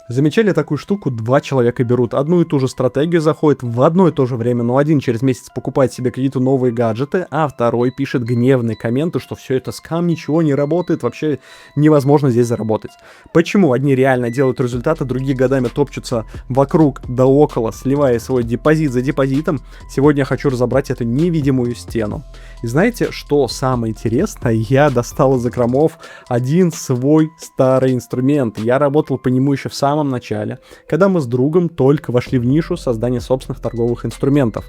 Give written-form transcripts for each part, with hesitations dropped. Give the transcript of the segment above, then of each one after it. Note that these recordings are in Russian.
Замечали такую штуку? Два человека берут одну и ту же стратегию, заходят в одно и то же время, но один через месяц покупает себе какие-то новые гаджеты, а второй пишет гневные комменты, что все это скам, ничего не работает, вообще невозможно здесь заработать. Почему одни реально делают результаты, другие годами топчутся вокруг да около, сливая свой депозит за депозитом? Сегодня я хочу разобрать эту невидимую стену. И знаете, что самое интересное? Я достал из закромов один свой старый инструмент. Я работал по нему еще в самом начале, когда мы с другом только вошли в нишу создания собственных торговых инструментов.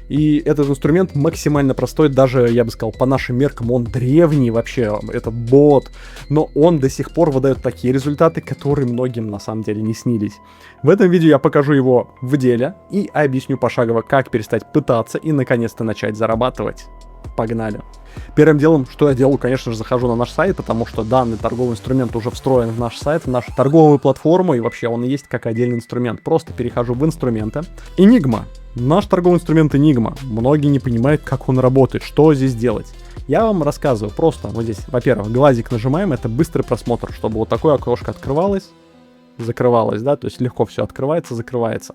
И этот инструмент максимально простой, даже, я бы сказал, по нашим меркам он древний вообще, это бот, но он до сих пор выдает такие результаты, которые многим на самом деле не снились. В этом видео я покажу его в деле и объясню пошагово, как перестать пытаться и наконец-то начать зарабатывать. Погнали. Первым делом, что я делаю, конечно же, захожу на наш сайт, потому что данный торговый инструмент уже встроен в наш сайт, в нашу торговую платформу, и вообще он и есть как отдельный инструмент. Просто перехожу в инструменты. Enigma. Наш торговый инструмент Enigma. Многие не понимают, как он работает, что здесь делать. Я вам рассказываю просто. Вот здесь, во-первых, глазик нажимаем, это быстрый просмотр, чтобы вот такое окошко открывалось, закрывалось, да, то есть легко все открывается, закрывается.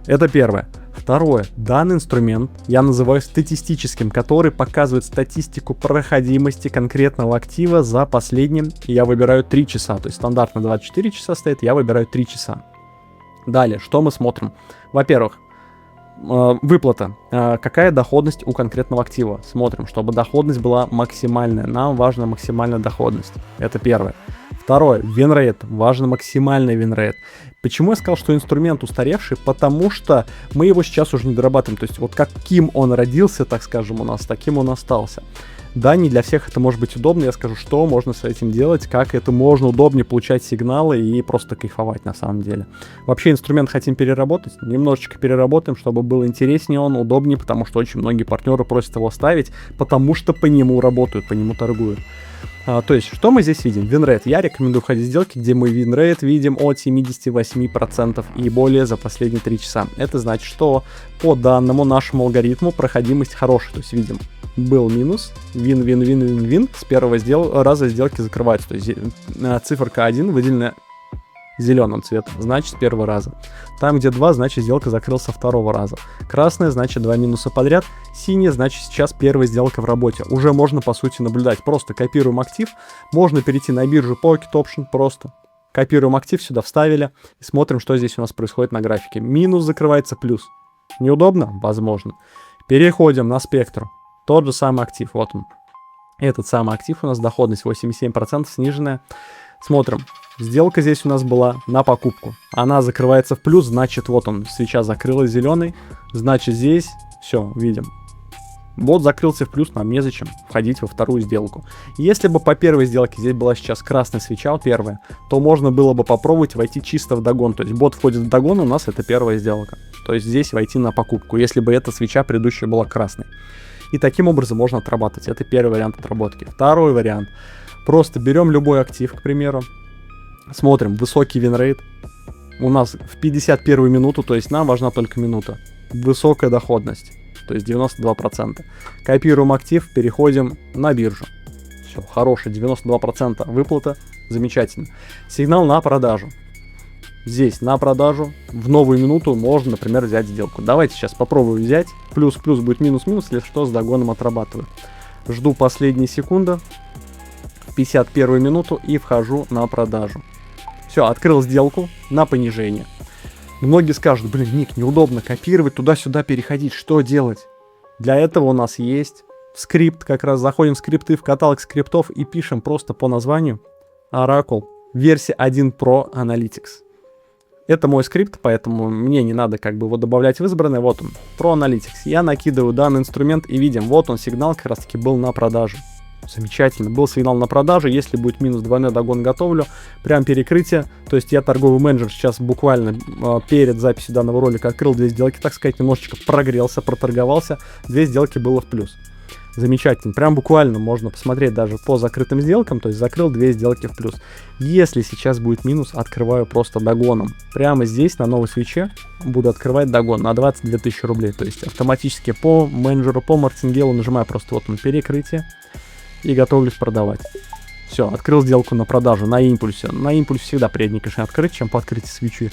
Это первое. Второе. Данный инструмент я называю статистическим, который показывает статистику проходимости конкретного актива за последним. Я выбираю 3 часа. То есть стандартно 24 часа стоит, я выбираю 3 часа. Далее, что мы смотрим? Во-первых, выплата. Какая доходность у конкретного актива? Смотрим, чтобы доходность была максимальная. Нам важна максимальная доходность. Это первое. Второе, винрейт. Важно максимальный винрейт. Почему я сказал, что инструмент устаревший? Потому что мы его сейчас уже не дорабатываем. То есть вот каким он родился, так скажем, у нас, таким он остался. Да, не для всех это может быть удобно. Я скажу, что можно с этим делать, как это можно удобнее получать сигналы и просто кайфовать на самом деле. Вообще инструмент хотим переработать. Немножечко переработаем, чтобы было интереснее он, удобнее, потому что очень многие партнеры просят его ставить, потому что по нему работают, по нему торгуют. То есть, что мы здесь видим? Винрейт. Я рекомендую входить в сделки, где мы винрейт видим от 78% и более за последние 3 часа. Это значит, что по данному нашему алгоритму проходимость хорошая. То есть, видим, был минус, вин, с первого раза сделки закрываются. То есть, циферка 1 выделена зеленым цветом, значит, с первого раза. Там, где 2, значит, сделка закрылась со второго раза. Красная, значит, 2 минуса подряд. Синяя, значит, сейчас первая сделка в работе. Уже можно, по сути, наблюдать. Просто копируем актив. Можно перейти на биржу Pocket Option просто. Копируем актив, сюда вставили. И смотрим, что здесь у нас происходит на графике. Минус закрывается, плюс. Неудобно? Возможно. Переходим на спектр. Тот же самый актив, вот он. Этот самый актив у нас, доходность 87% сниженная. Смотрим. Сделка здесь у нас была на покупку. Она закрывается в плюс, значит, вот он, свеча закрылась зеленой. Значит, здесь все, видим. Бот закрылся в плюс, нам незачем входить во вторую сделку. Если бы по первой сделке здесь была сейчас красная свеча, первая, то можно было бы попробовать войти чисто в догон. То есть бот входит в догон, у нас это первая сделка. То есть здесь войти на покупку, если бы эта свеча предыдущая была красной. И таким образом можно отрабатывать. Это первый вариант отработки. Второй вариант. Просто берем любой актив, к примеру. Смотрим, высокий винрейт. У нас в 51 минуту, то есть нам важна только минута. Высокая доходность, то есть 92%. Копируем актив, переходим на биржу. Все, хороший, 92% выплата, замечательно. Сигнал на продажу. Здесь на продажу в новую минуту можно, например, взять сделку. Давайте сейчас попробую взять. Плюс-плюс будет минус-минус, если что, с догоном отрабатываю. Жду последние секунды. 51 минуту и вхожу на продажу. Все, открыл сделку на понижение. Многие скажут, блин, Ник, неудобно копировать, туда-сюда переходить, что делать? Для этого у нас есть скрипт, как раз заходим в скрипты, в каталог скриптов и пишем просто по названию Oracle, версия 1 Pro Analytics. Это мой скрипт, поэтому мне не надо как бы его добавлять в избранное. Вот он, Pro Analytics. Я накидываю данный инструмент и видим, вот он сигнал как раз таки был на продажу. Замечательно, был сигнал на продажу, если будет минус двойной догон, готовлю, прям перекрытие, то есть я торговый менеджер сейчас буквально перед записью данного ролика открыл 2 сделки, так сказать, немножечко прогрелся, проторговался, 2 сделки было в плюс. Замечательно, прям буквально можно посмотреть даже по закрытым сделкам, то есть закрыл 2 сделки в плюс. Если сейчас будет минус, открываю просто догоном, прямо здесь на новой свече буду открывать догон на 22 тысячи рублей, то есть автоматически по менеджеру, по мартингелу нажимаю просто вот он перекрытие. И готовлюсь продавать. Все, открыл сделку на продажу, на импульсе. На импульсе всегда приятнее, конечно, открыть, чем по открытию свечи.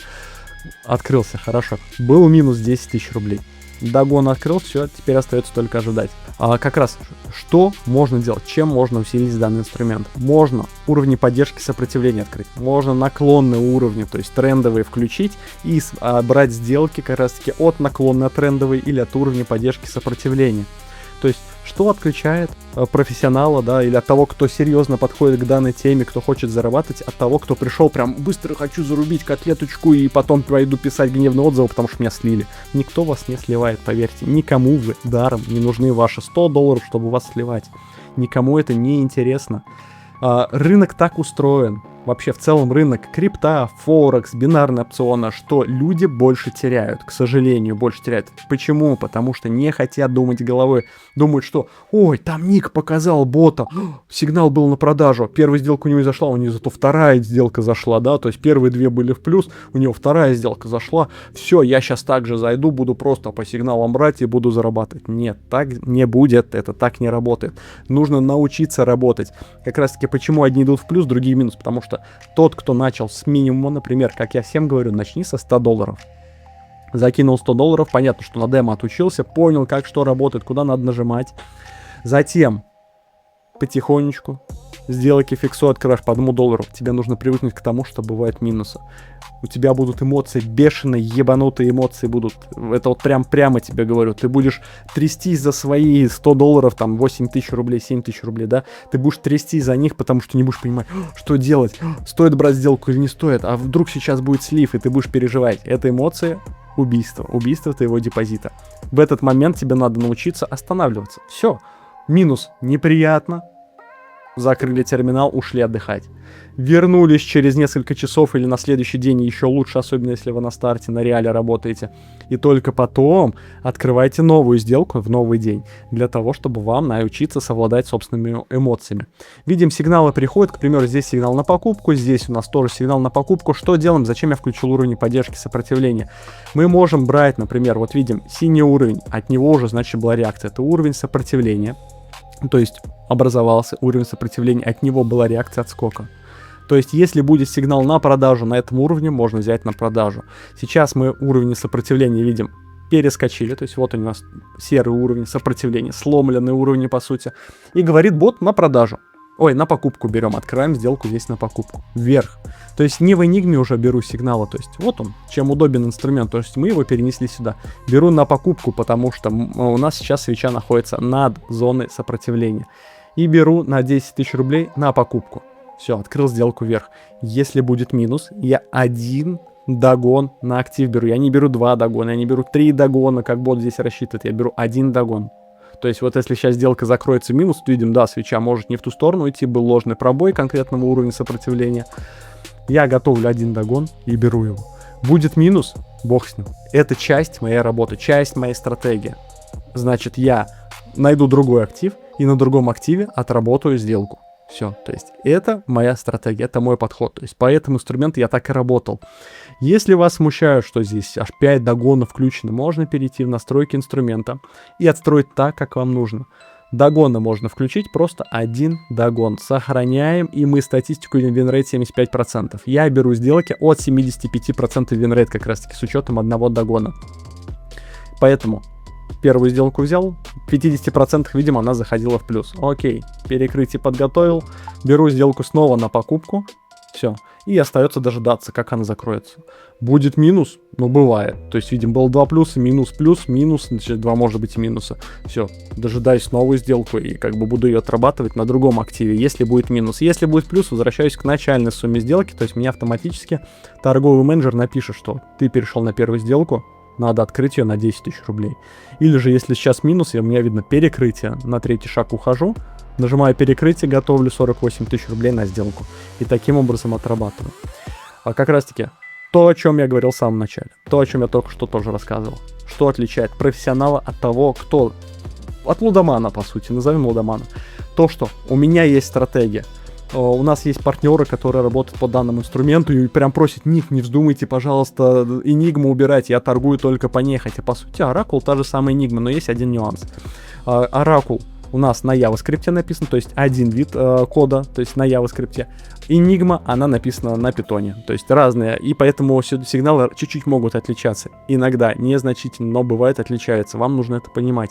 Открылся, хорошо. Был минус 10 тысяч рублей. Догон открыл, все, теперь остается только ожидать. А как раз, что можно делать? Чем можно усилить данный инструмент? Можно уровни поддержки сопротивления открыть. Можно наклонные уровни, то есть трендовые включить и брать сделки как раз таки от наклонной, от трендовой или от уровня поддержки сопротивления. То есть, что отличает профессионала, да, или от того, кто серьезно подходит к данной теме, кто хочет зарабатывать, от того, кто пришел прям быстро хочу зарубить котлеточку и потом пойду писать гневные отзывы, потому что меня слили. Никто вас не сливает, поверьте. Никому вы даром не нужны ваши $100, чтобы вас сливать. Никому это не интересно. Рынок так устроен. Вообще, в целом рынок крипта, форекс, бинарные опционы, что люди больше теряют, к сожалению, больше теряют. Почему? Потому что не хотят думать головой. Думают, что, ой, там ник показал бота, сигнал был на продажу, первая сделка у него зашла, у него зато вторая сделка зашла, да, то есть первые две были в плюс, у него вторая сделка зашла, все, я сейчас также зайду, буду просто по сигналам брать и буду зарабатывать. Нет, так не будет, это так не работает. Нужно научиться работать. Как раз таки, почему одни идут в плюс, другие в минус, потому что тот, кто начал с минимума, например, как я всем говорю, начни со $100. Закинул $100, понятно, что на демо отучился, понял, как что работает, куда надо нажимать. Затем потихонечку сделки фиксу открываешь по $1. Тебе нужно привыкнуть к тому, что бывают минусы. У тебя будут эмоции, бешеные, ебанутые эмоции будут. Это вот прямо тебе говорю. Ты будешь трястись за свои $100, там, 8 тысяч рублей, 7 тысяч рублей, да? Ты будешь трястись за них, потому что не будешь понимать, что делать, стоит брать сделку или не стоит, а вдруг сейчас будет слив, и ты будешь переживать. Это эмоции убийство твоего депозита. В этот момент тебе надо научиться останавливаться. Все, минус неприятно. Закрыли терминал, ушли отдыхать. Вернулись через несколько часов или на следующий день, еще лучше, особенно если вы на старте, на реале работаете. И только потом открывайте новую сделку в новый день, для того, чтобы вам научиться совладать собственными эмоциями. Видим, сигналы приходят, к примеру, здесь сигнал на покупку, здесь у нас тоже сигнал на покупку. Что делаем? Зачем я включил уровень поддержки сопротивления? Мы можем брать, например, вот видим, синий уровень, от него уже, значит, была реакция. Это уровень сопротивления. То есть образовался уровень сопротивления, от него была реакция отскока. То есть если будет сигнал на продажу на этом уровне, можно взять на продажу. Сейчас мы уровни сопротивления видим перескочили, то есть вот у нас серый уровень сопротивления, сломленные уровни по сути. И говорит бот на продажу. Ой, на покупку берем, открываем сделку здесь на покупку. Вверх. То есть не в Enigma уже беру сигналы, то есть вот он, чем удобен инструмент, то есть мы его перенесли сюда. Беру на покупку, потому что у нас сейчас свеча находится над зоной сопротивления. И беру на 10 тысяч рублей на покупку. Все, открыл сделку вверх. Если будет минус, я один догон на актив беру. Я не беру 2 догона, я не беру 3 догона, как бот здесь рассчитывает, я беру 1 догон. То есть вот если сейчас сделка закроется в минус, то видим, да, свеча может не в ту сторону идти, был ложный пробой конкретного уровня сопротивления. Я готовлю 1 догон и беру его. Будет минус, бог с ним. Это часть моей работы, часть моей стратегии. Значит, я найду другой актив и на другом активе отработаю сделку. Все, то есть это моя стратегия, это мой подход. То есть по этому инструменту я так и работал. Если вас смущает, что здесь аж 5 догонов включено, можно перейти в настройки инструмента и отстроить так, как вам нужно. Догоны можно включить, просто 1 догон. Сохраняем, и мы статистику видим винрейт 75%. Я беру сделки от 75% винрейт как раз таки с учетом 1 догона. Поэтому первую сделку взял, в 50% видимо она заходила в плюс. Окей, перекрытие подготовил, беру сделку снова на покупку, все. И остается дожидаться, как она закроется. Будет минус? Ну, бывает. То есть, видим, было 2 плюса, минус, плюс, минус, значит, 2 может быть и минуса. Все, дожидаюсь новую сделку и как бы буду ее отрабатывать на другом активе, если будет минус. Если будет плюс, возвращаюсь к начальной сумме сделки, то есть, мне автоматически торговый менеджер напишет, что ты перешел на первую сделку, надо открыть ее на 10 тысяч рублей. Или же, если сейчас минус, и у меня видно перекрытие, на третий шаг ухожу, нажимаю перекрытие, готовлю 48 тысяч рублей на сделку. И таким образом отрабатываю. А как раз таки, то, о чем я говорил в самом начале. То, о чем я только что тоже рассказывал. Что отличает профессионала от того, кто... От лудомана, по сути, назовем лудомана. То, что у меня есть стратегия. У нас есть партнеры, которые работают по данному инструменту и прям просят: Ник, не вздумайте, пожалуйста, Enigma убирать, я торгую только по ней. Хотя, по сути, Оракул та же самая Enigma, но есть один нюанс. Оракул у нас на JavaScript написано, то есть один вид кода, то есть на JavaScript. Enigma, она написана на Python, то есть разные, и поэтому сигналы чуть-чуть могут отличаться. Иногда, незначительно, но бывает отличаются, вам нужно это понимать.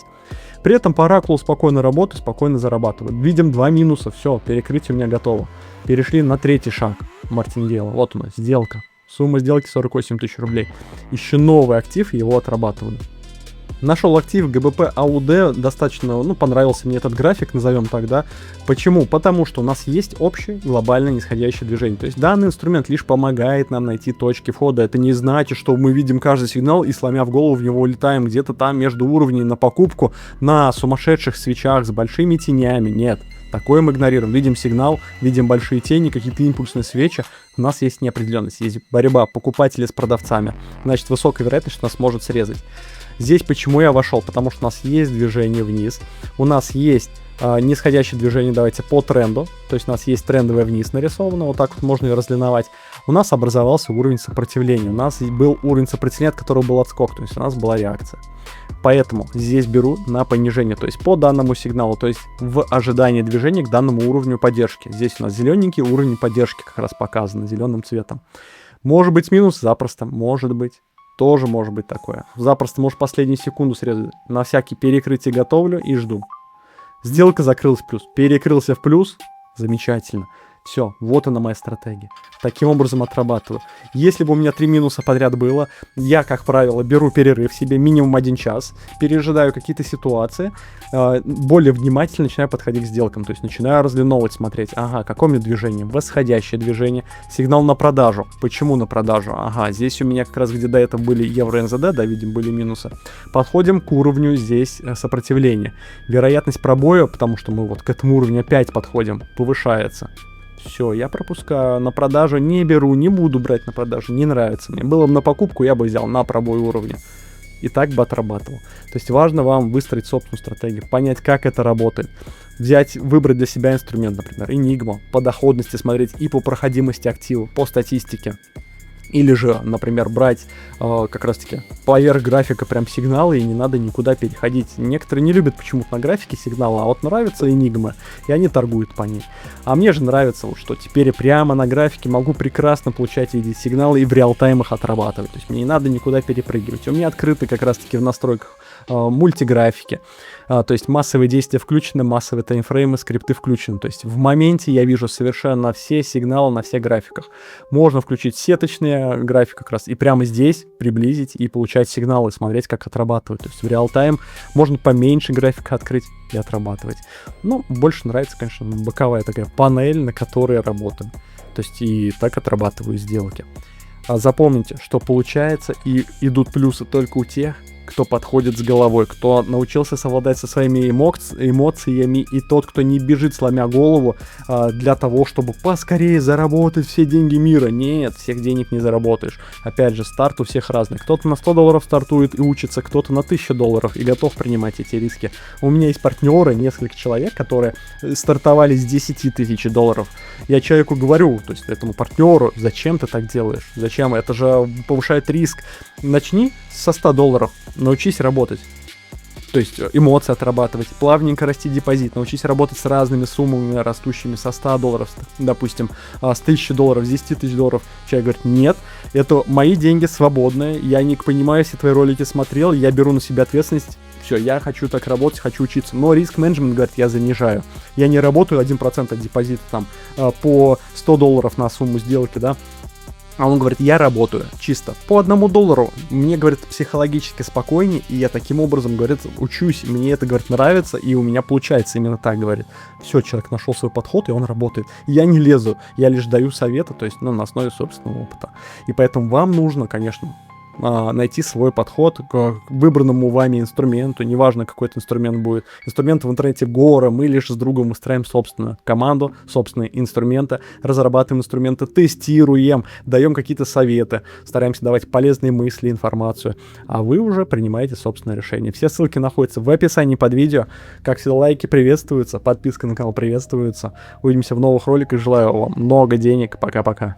При этом по Oracle спокойно работает, спокойно зарабатывает. Видим 2 минуса, все, перекрытие у меня готово. Перешли на третий шаг Мартингейла. Вот у нас сделка. Сумма сделки 48 тысяч рублей. Еще новый актив, его отрабатывали. Нашел актив ГБП АУД, достаточно, понравился мне этот график, назовем так, да. Почему? Потому что у нас есть общее глобальное нисходящее движение. То есть данный инструмент лишь помогает нам найти точки входа. Это не значит, что мы видим каждый сигнал и, сломя в голову, в него улетаем где-то там между уровнями на покупку на сумасшедших свечах с большими тенями. Нет. Такое мы игнорируем. Видим сигнал, видим большие тени, какие-то импульсные свечи. У нас есть неопределенность, есть борьба покупателей с продавцами. Значит, высокая вероятность, что нас может срезать. Здесь почему я вошел? Потому что у нас есть движение вниз, у нас есть нисходящее движение, давайте, по тренду, то есть у нас есть трендовое вниз нарисовано, вот так вот можно ее разлиновать. У нас образовался уровень сопротивления, у нас был уровень сопротивления, от которого был отскок, то есть у нас была реакция. Поэтому здесь беру на понижение, то есть по данному сигналу, то есть в ожидании движения к данному уровню поддержки. Здесь у нас зелененький уровень поддержки как раз показан зеленым цветом. Может быть минус? Запросто, может быть. Тоже может быть такое. Запросто можешь последнюю секунду срезать. На всякие перекрытия готовлю и жду. Сделка закрылась в плюс. Перекрылся в плюс. Замечательно. Все, вот она моя стратегия. Таким образом отрабатываю. Если бы у меня 3 минуса подряд было, я, как правило, беру перерыв себе минимум 1 час, пережидаю какие-то ситуации, более внимательно начинаю подходить к сделкам. То есть начинаю разлиновывать, смотреть, ага, какое у меня движение, восходящее движение, сигнал на продажу. Почему на продажу? Ага, здесь у меня как раз, где до этого были евро НЗД, да, видим, были минусы. Подходим к уровню здесь сопротивления. Вероятность пробоя, потому что мы вот к этому уровню опять подходим, повышается. Все, я пропускаю, на продажу не беру, не буду брать на продажу, не нравится мне. Было бы на покупку, я бы взял на пробой уровня. И так бы отрабатывал. То есть важно вам выстроить собственную стратегию, понять, как это работает. Взять, выбрать для себя инструмент, например, Enigma, по доходности смотреть и по проходимости активов, по статистике. Или же, например, брать как раз-таки поверх графика прям сигналы, и не надо никуда переходить. Некоторые не любят почему-то на графике сигнала, а вот нравится Enigma, и они торгуют по ней. А мне же нравится, вот, что теперь прямо на графике могу прекрасно получать и видеть сигналы и в реал-тайм их отрабатывать. То есть мне не надо никуда перепрыгивать. У меня открыты как раз-таки в настройках мультиграфики. То есть массовые действия включены, массовые таймфреймы, скрипты включены. То есть в моменте я вижу совершенно все сигналы на всех графиках. Можно включить сеточные графики как раз и прямо здесь приблизить и получать сигналы, смотреть, как отрабатывают. То есть в реал-тайм можно поменьше графика открыть и отрабатывать. Но больше нравится, конечно, боковая такая панель, на которой работаю. То есть и так отрабатываю сделки. Запомните, что получается и идут плюсы только у тех, кто подходит с головой, кто научился совладать со своими эмоциями, и тот, кто не бежит, сломя голову, для того, чтобы поскорее заработать все деньги мира. Нет, всех денег не заработаешь. Опять же, старт у всех разный. Кто-то на 100 долларов стартует и учится, кто-то на 1000 долларов и готов принимать эти риски. У меня есть партнеры, несколько человек, которые стартовали с 10 тысяч долларов. Я человеку говорю, то есть этому партнеру, зачем ты так делаешь? Зачем? Это же повышает риск. Начни со 100 долларов. Научись работать. То есть эмоции отрабатывать, плавненько расти депозит, научись работать с разными суммами, растущими со 100 долларов, допустим, с 1000 долларов, с 10 тысяч долларов. Человек говорит, нет, это мои деньги свободные, я не понимаю, все твои ролики смотрел, я беру на себя ответственность, все, я хочу так работать, хочу учиться. Но риск-менеджмент, говорит, я занижаю. Я не работаю 1% от депозита там по 100 долларов на сумму сделки, да. А он говорит, я работаю чисто по $1. Мне, говорит, психологически спокойнее, и я таким образом, говорит, учусь. Мне это, говорит, нравится, и у меня получается именно так, говорит. Все, человек нашел свой подход, и он работает. Я не лезу, я лишь даю советы, то есть, на основе собственного опыта. И поэтому вам нужно, конечно, найти свой подход к выбранному вами инструменту, неважно, какой это инструмент будет. Инструмент в интернете гора, мы лишь с другом устраиваем собственную команду, собственные инструменты, разрабатываем инструменты, тестируем, даем какие-то советы, стараемся давать полезные мысли, информацию, а вы уже принимаете собственное решение. Все ссылки находятся в описании под видео. Как всегда, лайки приветствуются, подписка на канал приветствуется. Увидимся в новых роликах, желаю вам много денег, пока-пока.